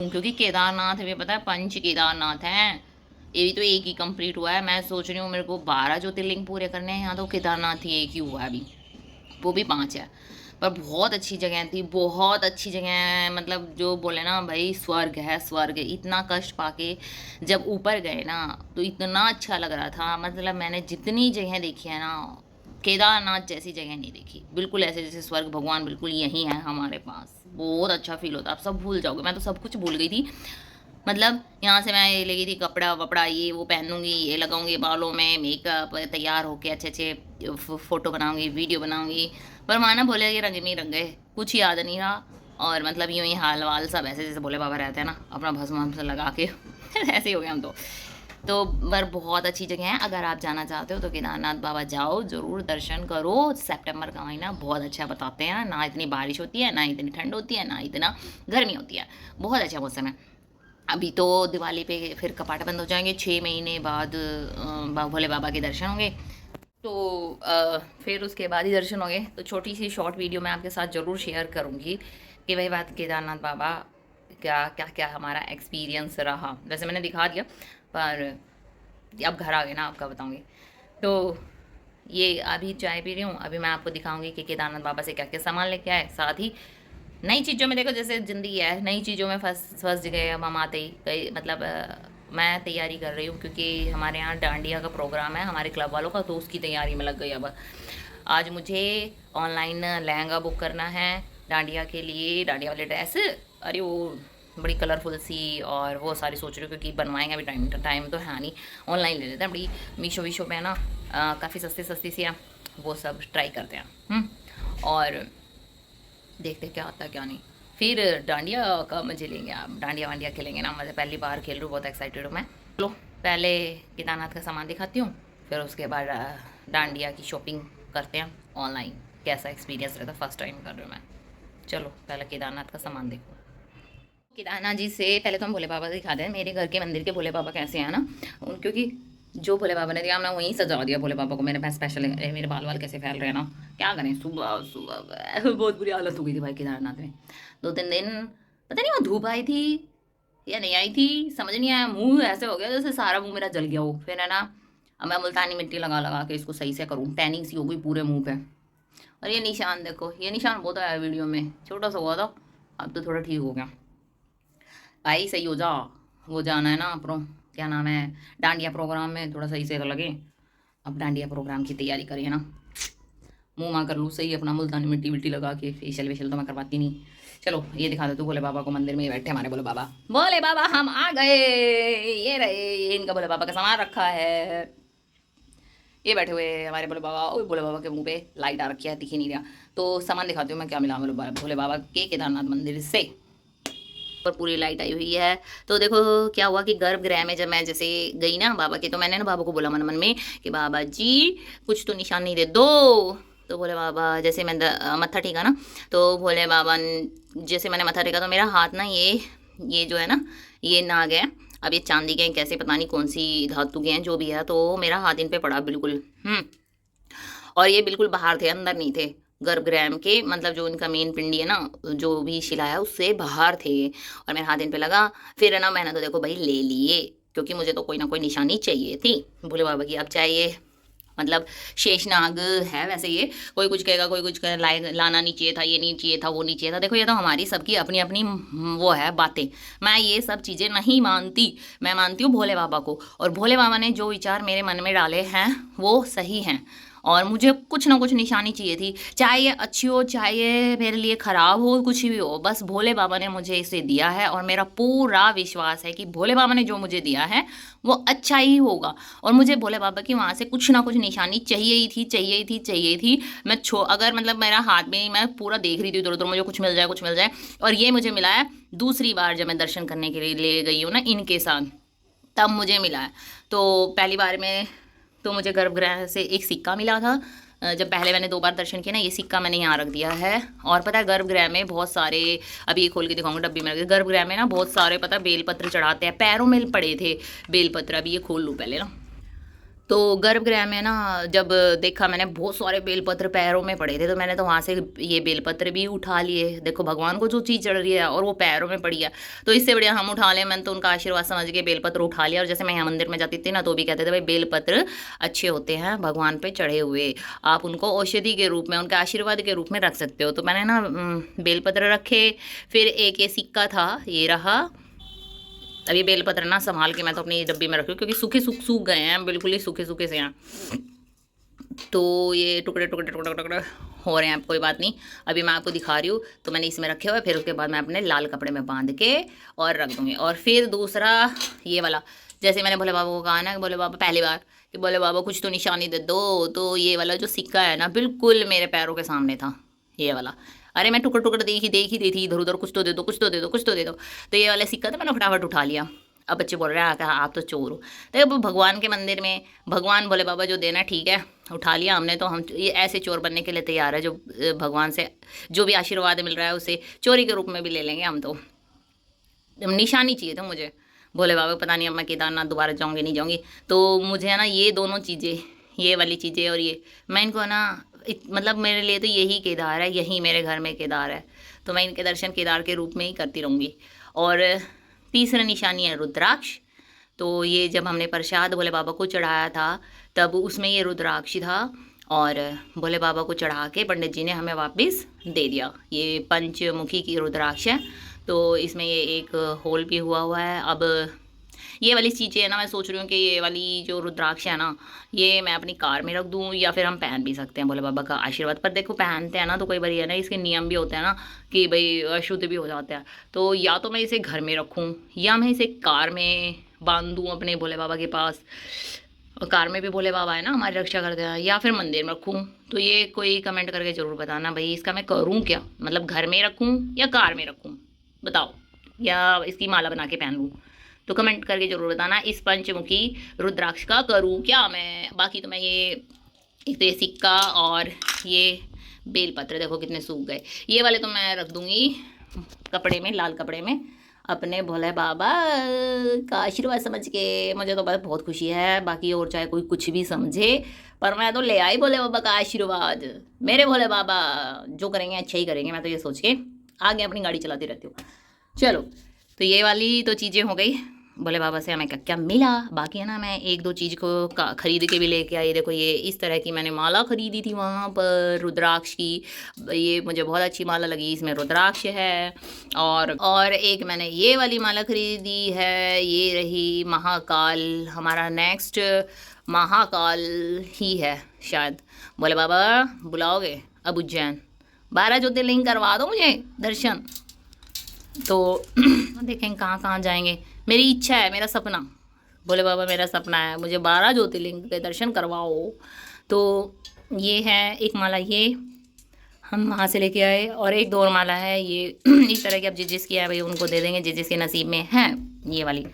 क्योंकि केदारनाथ भी पता है पंच केदारनाथ हैं, ये भी तो एक ही कंप्लीट हुआ है। मैं सोच रही हूँ मेरे को 12 ज्योतिर्लिंग पूरे करने हैं, यहाँ तो केदारनाथ ही एक ही हुआ है अभी, वो भी 5 है। पर बहुत अच्छी जगह थी, बहुत अच्छी जगह है, मतलब जो बोले ना भाई स्वर्ग है, स्वर्ग है। इतना कष्ट पाके जब ऊपर गए ना तो इतना अच्छा लग रहा था। मतलब मैंने जितनी जगह देखी है ना, केदारनाथ जैसी जगह नहीं देखी। बिल्कुल ऐसे जैसे स्वर्ग भगवान बिल्कुल यही है हमारे पास। बहुत अच्छा फील होता है, आप सब भूल जाओगे। मैं तो सब कुछ भूल गई थी। मतलब यहाँ से मैं ये ले गई थी कपड़ा वपड़ा, ये वो पहनूंगी, ये लगाऊंगी बालों में, मेकअप, तैयार होके अच्छे अच्छे फ़ोटो बनाऊंगी, वीडियो बनाऊंगी। पर माना बोले कि रंग में रंग गए, कुछ याद नहीं रहा। और मतलब यूँ ही हाल वाल सब ऐसे जैसे भोले बाबा रहते हैं ना, अपना भस्म वस्म लगा के ऐसे ही हो गए हम तो पर बहुत अच्छी जगह है। अगर आप जाना चाहते हो तो केदारनाथ बाबा जाओ, ज़रूर दर्शन करो। सितंबर का महीना बहुत अच्छा बताते हैं ना, इतनी बारिश होती है, ना इतनी ठंड होती है, ना इतना गर्मी होती है, बहुत अच्छा मौसम है। अभी तो दिवाली पे फिर कपाट बंद हो जाएंगे, 6 महीने बाद भोले बाबा के दर्शन होंगे। तो फिर उसके बाद ही दर्शन होंगे। तो छोटी सी शॉर्ट वीडियो मैं आपके साथ ज़रूर शेयर करूँगी कि वही बात केदारनाथ बाबा क्या क्या क्या हमारा एक्सपीरियंस रहा। वैसे मैंने दिखा दिया, पर अब घर आ गए ना, आपका बताऊँगी। तो ये अभी चाय पी रही हूँ, अभी मैं आपको दिखाऊंगी कि केदारनाथ बाबा से क्या क्या सामान लेके आए। साथ ही नई चीज़ों में देखो, जैसे ज़िंदगी है, नई चीज़ों में फंस गए अब हम आते ही कई। मतलब मैं तैयारी कर रही हूँ क्योंकि हमारे यहाँ डांडिया का प्रोग्राम है हमारे क्लब वालों का, तो उसकी तैयारी में लग गई अब। आज मुझे ऑनलाइन लहंगा बुक करना है डांडिया के लिए, डांडिया वाले ड्रेस। अरे वो बड़ी कलरफुल सी, और वो सारी सोच रही हूँ क्योंकि बनवाएंगे अभी, टाइम तो है नहीं, ऑनलाइन ले लेते हैं। बड़ी मीशो वीशो पे है ना, काफ़ी सस्ती सस्ती सी है, वो सब ट्राई करते हैं। और देखते क्या होता है क्या नहीं। फिर डांडिया का मजे लेंगे, आप डांडिया वांडिया खेलेंगे ना, मज़े पहली बार खेल रही हूँ, बहुत एक्साइटेड हूँ मैं। चलो पहले केदारनाथ का सामान दिखाती हूँ, फिर उसके बाद डांडिया की शॉपिंग करते हैं ऑनलाइन। कैसा एक्सपीरियंस रहता, फर्स्ट टाइम कर रही हूँ मैं। चलो पहले केदारनाथ का सामान देखो। केदारनाथ जी से पहले तो हम भोले बाबा दिखा दें, मेरे घर के मंदिर के भोले बाबा कैसे हैं ना, क्योंकि जो भोले बाबा ने दिया हमने वहीं सजा दिया भोले बाबा को। मेरे पास स्पेशल है, मेरे बाल कैसे फैल रहे हैं ना, क्या करें। सुबह सुबह बहुत बुरी हालत हो गई थी भाई केदारनाथ में। 2-3 दिन पता नहीं वो धूप आई थी या नहीं आई थी, समझ नहीं आया। मुंह ऐसे हो गया जैसे सारा मुंह मेरा जल गया हो। फिर है ना, अब मैं मुल्तानी मिट्टी लगा लगा के इसको सही से करूँ, टैनिंग सी हो गई पूरे मुंह पे। और ये निशान देखो, ये निशान बहुत आया वीडियो में, छोटा सा हुआ था, अब तो थोड़ा ठीक हो गया। भाई सही हो जा, वो जाना है ना अपनो, क्या नाम है, डांडिया प्रोग्राम में, थोड़ा सही से तो लगे। अब डांडिया प्रोग्राम की तैयारी करिए ना, मुंह माँ कर लूँ सही अपना मुल्तानी मिट्टी विट्टी लगा के। फेशियल वेशियल तो मैं करवाती नहीं। चलो ये दिखा दो तू भोले बाबा को, मंदिर में ही बैठे हमारे भोले बाबा। भोले बाबा हम आ गए, ये रहे, ये इनका भोले बाबा का सामान रखा है। ये बैठे हुए हमारे भोले बाबा। ओ भोले बाबा के मुंह पे लाइट आ रखी है, दिख ही नहीं रहा। तो सामान दिखाती हूँ मैं क्या मिला भोले बाबा के केदारनाथ मंदिर से। पर पूरी लाइट आई हुई है। तो देखो क्या हुआ कि गर्भगृह में जब मैं जैसे गई ना बाबा के, तो मैंने ना बाबा को बोला मन मन में कि बाबा जी कुछ तो निशानी दे दो। तो बोले बाबा, जैसे मैं मत्था टेका ना, तो भोले बाबा जैसे मैंने मत्था टेका तो मेरा हाथ ना, ये जो है ना, ये नाग है। अब ये चांदी के हैं, कैसे पता नहीं कौन सी धातु के हैं, जो भी है, तो मेरा हाथ इन पे पड़ा बिल्कुल। और ये बिल्कुल बाहर थे, अंदर नहीं थे गर्भगृह के। मतलब जो इनका मेन पिंडी है ना, जो भी शिला है उससे बाहर थे। और मेरे हाथ इन पे लगा। फिर है ना, मैंने तो देखो भाई ले लिए, क्योंकि मुझे तो कोई ना कोई निशानी चाहिए थी भोले बाबा की। अब चाहिए मतलब शेषनाग है वैसे ये, कोई कुछ कहेगा, कोई कुछ कहे लाना नहीं चाहिए था, ये नहीं चाहिए था, वो नहीं चाहिए था। देखो ये तो हमारी सबकी अपनी अपनी वो है बातें। मैं ये सब चीज़ें नहीं मानती, मैं मानती हूँ भोले बाबा को। और भोले बाबा ने जो विचार मेरे मन में डाले हैं वो सही हैं। और मुझे कुछ ना कुछ निशानी चाहिए थी, चाहे ये अच्छी हो, चाहे ये मेरे लिए ख़राब हो, कुछ भी हो, बस भोले बाबा ने मुझे इसे दिया है। और मेरा पूरा विश्वास है कि भोले बाबा ने जो मुझे दिया है वो अच्छा ही होगा। और मुझे भोले बाबा की वहाँ से कुछ ना कुछ निशानी चाहिए ही थी, चाहिए ही थी, चाहिए थी। मैं अगर मतलब मेरा हाथ में, मैं पूरा देख रही थी इधर उधर, मुझे कुछ मिल जाए, कुछ मिल जाए। और ये मुझे मिला है दूसरी बार जब मैं दर्शन करने के लिए ले गई हूँ ना इनके साथ, तब मुझे मिला है। तो पहली बार में तो मुझे गर्भगृह से एक सिक्का मिला था। जब पहले मैंने 2 बार दर्शन किया ना, ये सिक्का मैंने यहाँ रख दिया है। और पता है गर्भगृह में बहुत सारे, अभी ये खोल के दिखाऊंगा डब्बी में, गर्भगृह में ना बहुत सारे पता बेलपत्र चढ़ाते हैं, पैरों में पड़े थे बेलपत्र। अभी ये खोल लूँ पहले ना, तो गर्भगृह में ना जब देखा मैंने बहुत सारे बेलपत्र पैरों में पड़े थे, तो मैंने तो वहाँ से ये बेलपत्र भी उठा लिए। देखो भगवान को जो चीज़ चढ़ रही है और वो पैरों में पड़ी है, तो इससे बढ़िया हम उठा लें। मैंने तो उनका आशीर्वाद समझ के बेलपत्र उठा लिया। और जैसे मैं यहाँ मंदिर में जाती थी ना, तो भी कहते थे भाई बेलपत्र अच्छे होते हैं भगवान पे चढ़े हुए, आप उनको औषधि के रूप में, उनके आशीर्वाद के रूप में रख सकते हो। तो मैंने ना बेलपत्र रखे। फिर एक ये सिक्का था, ये रहा। अब ये बेलपत्र ना संभाल के मैं तो अपनी डब्बी में रखी हूँ, क्योंकि सूखे सूख गए हैं, बिल्कुल ही सूखे सूखे से हैं। तो ये टुकड़े टुकड़े टुकड़े टुकड़े हो रहे हैं, कोई बात नहीं, अभी मैं आपको दिखा रही हूँ। तो मैंने इसमें रखे हुए, फिर उसके बाद मैं अपने लाल कपड़े में बांध के और रख दूँगी। और फिर दूसरा ये वाला, जैसे मैंने भोले बाबा को कहा ना कि भोले बाबा पहली बार कि भोले बाबा कुछ तो निशानी दे दो, तो ये वाला जो सिक्का है ना बिल्कुल मेरे पैरों के सामने था, ये वाला। अरे मैं टुकड़ टुकड़ देख ही देती थी इधर उधर, कुछ तो दे दो, कुछ तो दे दो, कुछ तो दे दो। तो ये वाला सिक्का था, मैंने फटाफट उठा लिया। अब बच्चे बोल रहे हैं कहा आप तो चोर हो। तो अब भगवान के मंदिर में भगवान भोले बाबा जो देना, ठीक है उठा लिया हमने। तो हम ये ऐसे चोर बनने के लिए तैयार है, जो भगवान से जो भी आशीर्वाद मिल रहा है उसे चोरी के रूप में भी ले लेंगे हम। तो निशानी चाहिए था मुझे भोले बाबा, पता नहीं अब मैं केदारनाथ दोबारा जाऊँगी नहीं जाऊँगी। तो मुझे है ना ये दोनों चीज़ें, ये वाली चीज़ें और ये, मैं इनको ना मतलब मेरे लिए तो यही केदार है, यही मेरे घर में केदार है। तो मैं इनके दर्शन केदार के रूप में ही करती रहूँगी। और तीसरा निशानी है रुद्राक्ष। तो ये जब हमने प्रसाद भोले बाबा को चढ़ाया था, तब उसमें ये रुद्राक्ष था, और भोले बाबा को चढ़ा के पंडित जी ने हमें वापस दे दिया। ये पंचमुखी की रुद्राक्ष है। तो इसमें ये एक होल भी हुआ है। अब ये वाली चीज़ें है ना, मैं सोच रही हूँ कि ये वाली जो रुद्राक्ष है ना, ये मैं अपनी कार में रख दूँ, या फिर हम पहन भी सकते हैं भोले बाबा का आशीर्वाद। पर देखो पहनते हैं ना तो कई बार ये ना इसके नियम भी होते हैं ना कि भाई अशुद्ध भी हो जाते हैं। तो या तो मैं इसे घर में रखूँ, या मैं इसे कार में बांध दूँ अपने भोले बाबा के पास, और कार में भी भोले बाबा है ना हमारी रक्षा करते हैं, या फिर मंदिर में रखूँ। तो ये कोई कमेंट करके ज़रूर बताना भाई, इसका मैं करूँ क्या, मतलब घर में रखूँ या कार में रखूँ, बताओ, या इसकी माला बना के पहन लूँ। तो कमेंट करके ज़रूर बताना इस पंचमुखी रुद्राक्ष का करूँ क्या मैं। बाकी तो मैं ये एक तो ये सिक्का और ये बेलपत्र देखो कितने सूख गए, ये वाले तो मैं रख दूँगी कपड़े में, लाल कपड़े में, अपने भोले बाबा का आशीर्वाद समझ के। मुझे तो बस बहुत खुशी है, बाकी और चाहे कोई कुछ भी समझे, पर मैं तो ले आई भोले बाबा का आशीर्वाद। मेरे भोले बाबा जो करेंगे अच्छा ही करेंगे, मैं तो ये सोच के आगे अपनी गाड़ी चलाती रहती हूँ। चलो, तो ये वाली तो चीज़ें हो गई, भोले बाबा से हमें क्या क्या मिला। बाकी है ना मैं एक दो चीज़ को खरीद के भी लेके आई। देखो ये इस तरह की मैंने माला खरीदी थी वहाँ पर रुद्राक्ष की, ये मुझे बहुत अच्छी माला लगी, इसमें रुद्राक्ष है। और एक मैंने ये वाली माला खरीदी है, ये रही महाकाल, हमारा नेक्स्ट महाकाल ही है शायद। भोले बाबा बुलाओगे अब उज्जैन, 12 ज्योतिर्लिंग करवा दो मुझे दर्शन। तो देखें कहाँ कहाँ जाएंगे, मेरी इच्छा है, मेरा सपना, भोले बाबा मेरा सपना है, मुझे 12 ज्योतिर्लिंग के दर्शन करवाओ। तो ये है एक माला, ये हम वहाँ से लेके आए, और एक दो और माला है ये इस तरह की, अब जिस जिसकी है भाई उनको दे देंगे, जिस जिसके नसीब में है ये वाली।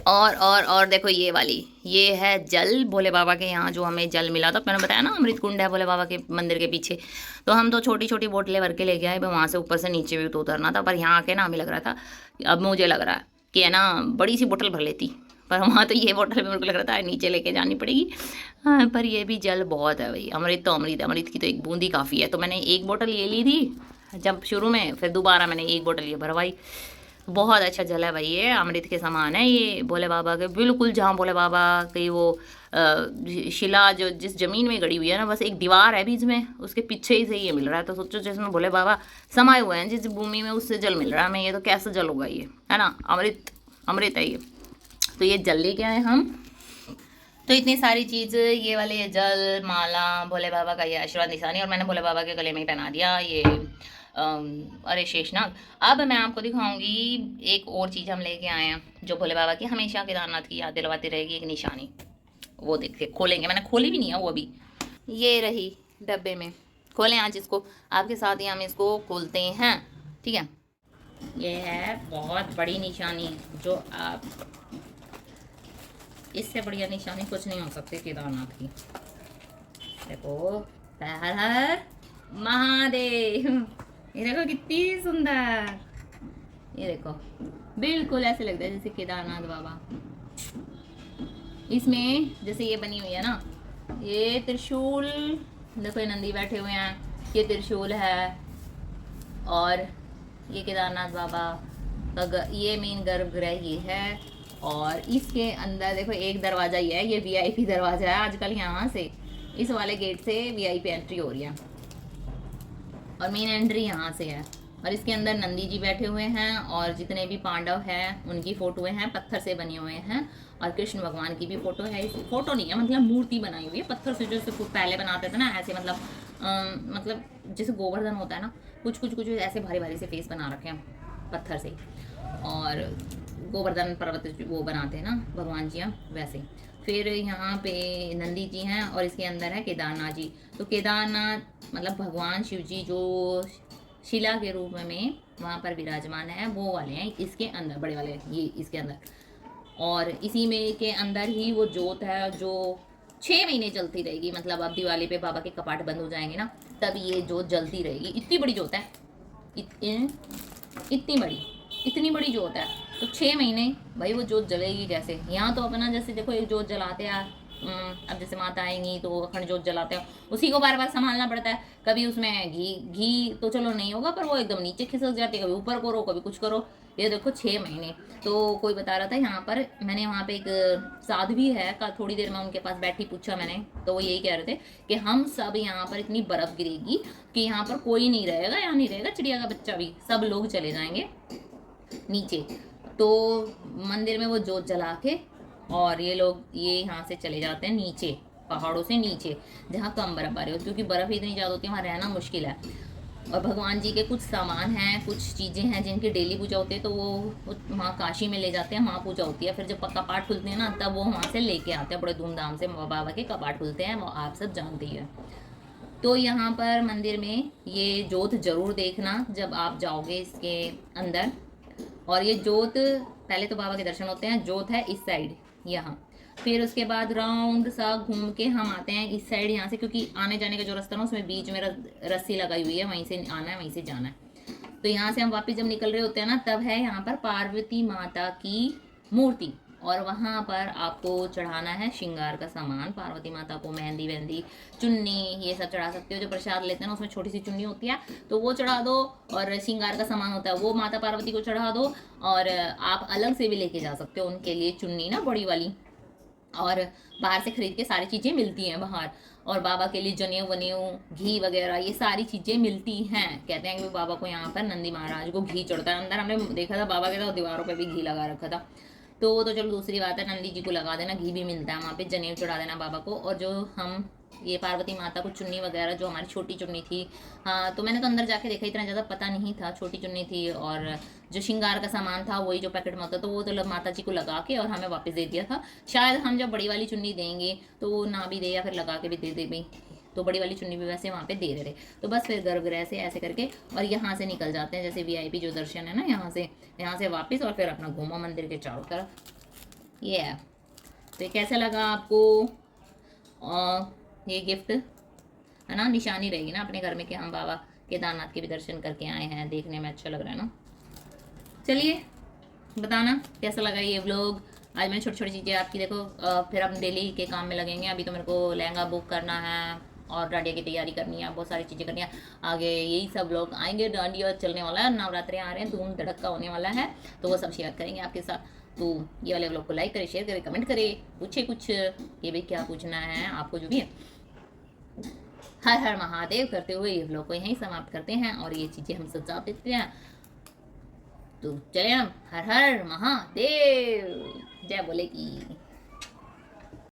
और देखो ये वाली, ये है जल भोले बाबा के यहाँ जो हमें जल मिला था, मैंने बताया ना अमृत कुंड है भोले बाबा के मंदिर के पीछे। तो हम तो छोटी छोटी बोतलें भर के लेके आए, वहाँ से ऊपर से नीचे भी तो उतरना था, पर यहाँ आके ना हमें लग रहा था, अब मुझे लग रहा है कि है ना बड़ी सी बोतल भर लेती, पर वहाँ तो ये बोतल मेरे को लग रहा था नीचे लेके जानी पड़ेगी। हाँ, पर ये भी जल बहुत है भाई, अमृत तो अमृत है, अमृत की तो एक बूंदी काफ़ी है। तो मैंने एक बोतल ये ली थी जब शुरू में, फिर दोबारा मैंने एक बोतल ये भरवाई। बहुत अच्छा जल है भाई, ये अमृत के समान है ये भोले बाबा के, बिल्कुल जहाँ भोले बाबा की वो शिला जो जिस ज़मीन में गड़ी हुई है ना, बस एक दीवार है बीच में, उसके पीछे ही से ये मिल रहा है। तो सोचो जिसमें भोले बाबा समाये हुए हैं जिस भूमि में, उससे जल मिल रहा है हमें, ये तो कैसा जल होगा ये, है ना, अमृत अमृत है ये। तो ये जल लेके आए हम। तो इतनी सारी चीज़, ये वाले ये जल, माला, भोले बाबा का ये आशीर्वाद निशानी, और मैंने भोले बाबा के गले में ही पहना दिया ये अरे शेषनाग। अब मैं आपको दिखाऊंगी एक और चीज़ हम लेके आए हैं जो भोले बाबा की हमेशा केदारनाथ की याद दिलवाती रहेगी, एक निशानी। वो देखते खोलेंगे, मैंने खोली भी नहीं है वो अभी, ये रही डब्बे में। खोलें आज इसको, आपके साथ ही हम इसको खोलते हैं, ठीक है। ये है बहुत बड़ी निशानी, जो आप, इससे बढ़िया निशानी कुछ नहीं हो सकती केदारनाथ की। देखो, हर हर महादेव, ये देखो कितनी सुंदर, ये देखो बिल्कुल ऐसे लगता है जैसे केदारनाथ बाबा। इसमें जैसे ये बनी हुई है ना, ये त्रिशूल, देखो ये नंदी बैठे हुए हैं, ये त्रिशूल है, और ये केदारनाथ बाबा का ये मेन गर्भगृह ये है। और इसके अंदर देखो एक दरवाज़ा ही है, ये वीआईपी दरवाज़ा है। आजकल यहाँ से इस वाले गेट से वीआईपी एंट्री हो रही है और मेन एंट्री यहाँ से है। और इसके अंदर नंदी जी बैठे हुए हैं और जितने भी पांडव हैं उनकी फ़ोटोएं हैं, पत्थर से बने हुए हैं। और कृष्ण भगवान की भी फ़ोटो है। इस फोटो नहीं है, मतलब मूर्ति बनाई हुई है पत्थर से, जैसे पहले बनाते थे ना ऐसे, मतलब जैसे गोवर्धन होता है ना, कुछ ऐसे भारी भारी से फेस बना रखे हैं पत्थर से। और गोवर्धन पर्वत वो बनाते हैं ना भगवान जी, वैसे। फिर यहाँ पे नंदी जी हैं और इसके अंदर है केदारनाथ जी। तो केदारनाथ मतलब भगवान शिव जी जो शिला के रूप में वहाँ पर विराजमान है, वो वाले हैं इसके अंदर, बड़े वाले ये इसके अंदर। और इसी में के अंदर ही वो जोत है जो 6 महीने चलती रहेगी। मतलब अब दिवाली पे बाबा के कपाट बंद हो जाएंगे ना, तब ये जोत जलती रहेगी। इतनी बड़ी जोत है, इतनी बड़ी जोत है। तो 6 महीने भाई वो जोत जलेगी कैसे। यहाँ तो अपना जैसे देखो एक जोत जलाते हैं, अब जैसे माता आएंगी तो अखंड जोत जलाते हैं, उसी को बार बार संभालना पड़ता है। कभी उसमें घी तो चलो नहीं होगा, पर वो एकदम नीचे खिसक जाती है, कभी ऊपर करो कभी कुछ करो। ये देखो 6 महीने। तो कोई बता रहा था यहाँ पर, मैंने वहाँ पे एक साधु भी है, का थोड़ी देर में उनके पास बैठी, पूछा मैंने, तो वो यही कह रहे थे कि हम सब यहाँ पर इतनी बर्फ़ गिरेगी कि यहाँ पर कोई नहीं रहेगा, यहाँ नहीं रहेगा चिड़िया का बच्चा भी, सब लोग चले जाएंगे नीचे। तो मंदिर में वो जोत जला के और ये लोग ये यहाँ से चले जाते हैं नीचे, पहाड़ों से नीचे, जहाँ कम बर्फबारी हो, क्योंकि बर्फ़ इतनी ज़्यादा होती है वहाँ रहना मुश्किल है। और भगवान जी के कुछ सामान हैं, कुछ चीज़ें हैं जिनकी डेली पूजा होती है, तो वो वहाँ काशी में ले जाते हैं, वहाँ पूजा होती है। फिर जब कपाट खुलते हैं ना, तब वो वहाँ से लेके आते हैं, बड़े धूमधाम से बाबा के कपाट खुलते हैं, वो आप सब जानते ही हैं। तो यहाँ पर मंदिर में ये जोत ज़रूर देखना जब आप जाओगे इसके अंदर। और ये जोत, पहले तो बाबा के दर्शन होते हैं, जोत है इस साइड यहाँ, फिर उसके बाद राउंड सा घूम के हम आते हैं इस साइड यहाँ से, क्योंकि आने जाने का जो रास्ता ना उसमें बीच में रस्सी लगाई हुई है, वहीं से आना है वहीं से जाना है। तो यहाँ से हम वापस जब निकल रहे होते हैं ना, तब है यहाँ पर पार्वती माता की मूर्ति, और वहाँ पर आपको चढ़ाना है श्रृंगार का सामान। पार्वती माता को मेहंदी वेहंदी, चुन्नी, ये सब चढ़ा सकते हो। जो प्रसाद लेते हैं ना उसमें छोटी सी चुन्नी होती है, तो वो चढ़ा दो। और श्रृंगार का सामान होता है वो माता पार्वती को चढ़ा दो। और आप अलग से भी लेके जा सकते हो उनके लिए चुन्नी ना, बड़ी वाली। और बाहर से खरीद के सारी चीज़ें मिलती हैं बाहर। और बाबा के लिए जनेऊ वनेऊ, घी वगैरह, ये सारी चीज़ें मिलती हैं। कहते हैं कि बाबा को यहाँ पर नंदी महाराज को घी चढ़ता है। अंदर हमने देखा था बाबा के तो दीवारों पे भी घी लगा रखा था। तो वो तो चलो दूसरी बात है, नंदी जी को लगा देना, घी भी मिलता है वहाँ पे, जनेऊ चढ़ा देना बाबा को। और जो हम ये पार्वती माता को चुन्नी वगैरह, जो हमारी छोटी चुन्नी थी, हाँ तो मैंने तो अंदर जाके देखा, इतना ज़्यादा पता नहीं था, छोटी चुन्नी थी। और जो श्रृंगार का सामान था वही जो पैकेट में होता, तो वो तो माता जी को लगा के और हमें वापस दे दिया था। शायद हम जब बड़ी वाली चुन्नी देंगे तो वो ना भी दे, या फिर लगा के भी दे दे भाई। तो बड़ी वाली चुन्नी भी वैसे वहाँ पे दे रहे थे। तो बस फिर गर्भगृह से ऐसे करके और यहाँ से निकल जाते हैं, जैसे वीआईपी जो दर्शन है ना, यहाँ से वापस, और फिर अपना घूमो मंदिर के चारों तरफ। ये है। तो ये कैसा लगा आपको? ये गिफ्ट है ना, निशानी रहेगी ना अपने घर में कि हम बाबा केदारनाथ के भी दर्शन करके आए हैं। देखने में अच्छा लग रहा है ना। चलिए बताना कैसा लगा ये व्लॉग। आज मैंने छोटी छोटी चीज़ें आपकी देखो, फिर हम डेली के काम में लगेंगे। अभी तो मेरे को लहंगा बुक करना है और डांडिया की तैयारी करनी है, बहुत सारी चीज़ें करनी है। आगे यही सब लोग आएंगे, डांडिया चलने वाला है, नवरात्रि आ रहे हैं, धूम धड़का होने वाला है, तो वो सब शेयर करेंगे आपके साथ। तो ये वाले व्लॉग को लाइक करें, शेयर करें, कमेंट करें, पूछे कुछ ये भाई क्या पूछना है आपको जो भी है। हर हर महादेव करते हुए ये व्लॉग को यहीं समाप्त करते हैं और ये चीज़ें हम सजा देते हैं। तो चले हम, हर हर महादेव, जय बोले की।